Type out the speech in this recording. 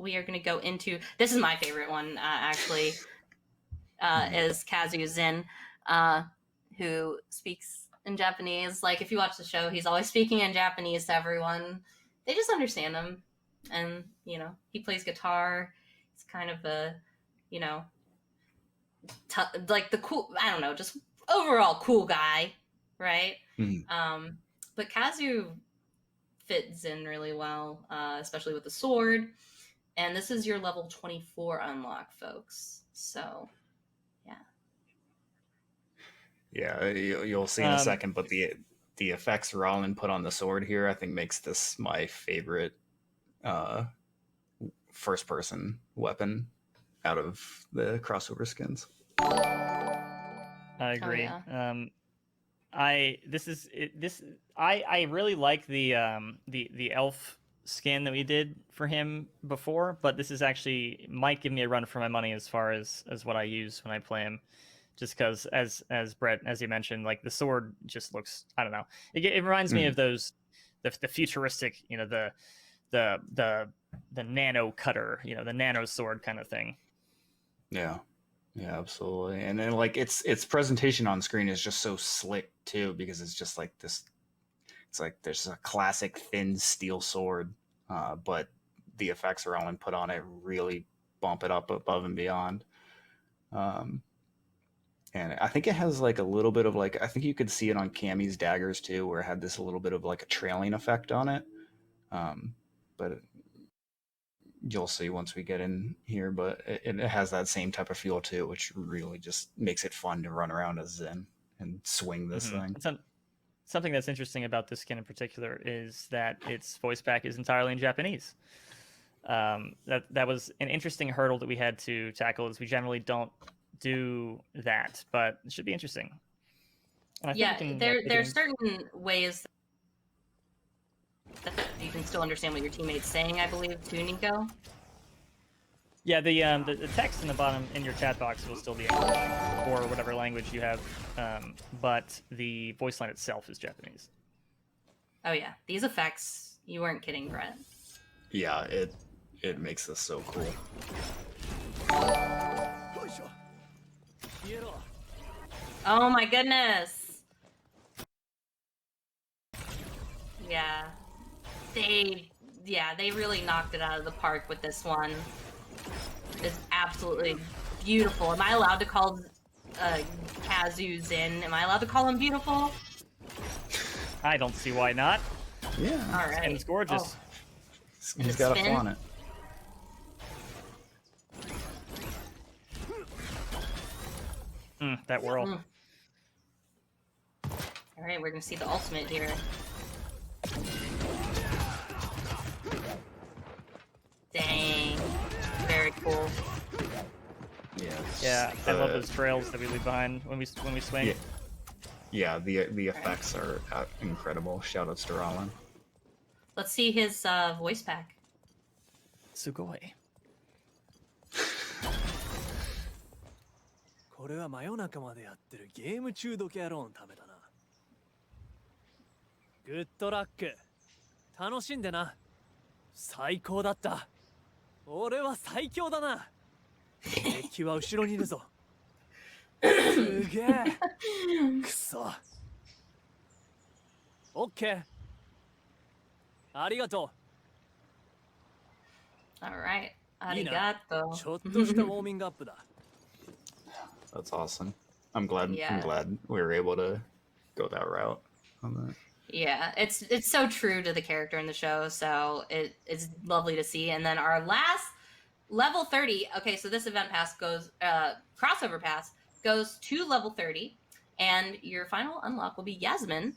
we are going to go into, this is my favorite one, actually, is Kazu Zhin, who speaks in Japanese. Like, if you watch the show, he's always speaking in Japanese to everyone. They just understand him. And, you know, he plays guitar. He's kind of a, you know, like the cool, I don't know, just overall cool guy, right? But Kazu fits in really well, especially with the sword. And this is your level 24 unlock, folks. So, yeah. Yeah, you'll see in a second, but the effects Rollin put on the sword here, I think makes this my favorite first-person weapon out of the crossover skins. I agree. Oh, yeah. I really like the elf skin that we did for him before, but this is actually might give me a run for my money as far as what I use when I play him. Just because, as Brett, as you mentioned, like the sword just looks, I don't know. It reminds me of those the futuristic, you know, the nano cutter, you know, the nano sword kind of thing. Yeah, absolutely. And then like its presentation on screen is just so slick too, because it's just like this. It's like there's a classic thin steel sword, but the effects Rollin put on it really bump it up above and beyond. And I think it has like a little bit of like, I think you could see it on Cammy's daggers too, where it had this little bit of like a trailing effect on it. But you'll see once we get in here, but it has that same type of feel too, which really just makes it fun to run around as Zhin and swing this thing. Something that's interesting about this skin in particular is that its voice pack is entirely in Japanese. That was an interesting hurdle that we had to tackle, as we generally don't do that, but it should be interesting. Yeah, there's certain ways that you can still understand what your teammate's saying, I believe, too, Nico. Yeah, the text in the bottom in your chat box will still be English or whatever language you have, but the voice line itself is Japanese. Oh yeah, these effects, you weren't kidding, Brett. Yeah, it makes this so cool. Oh my goodness. Yeah. They really knocked it out of the park with this one. It's absolutely beautiful. Am I allowed to call Kazu Zhin? Am I allowed to call him beautiful? I don't see why not. Yeah. All right. It's gorgeous. Oh. He's got a flaunt it. That whirl. All right, we're gonna see the ultimate here. Dang, very cool. Yeah, I love those trails that we leave behind when we swing. Yeah, the effects are incredible. Shoutouts to Rollin. Let's see his voice pack. Sugoi. これは真夜中までやってるゲーム中毒野郎のためだな。グッドラック。楽しんでな。最高だった。俺は最強だな。敵は後ろにいるぞ。すげえ。くそ。オッケー。ありがとう。Alright. ありがとう。ちょっとしたウォーミングアップだ。That's awesome. I'm glad we were able to go that route on that. Yeah, it's so true to the character in the show, so it's lovely to see. And then our last level 30. Okay, so this event pass goes crossover pass goes to level 30, and your final unlock will be Yasmin,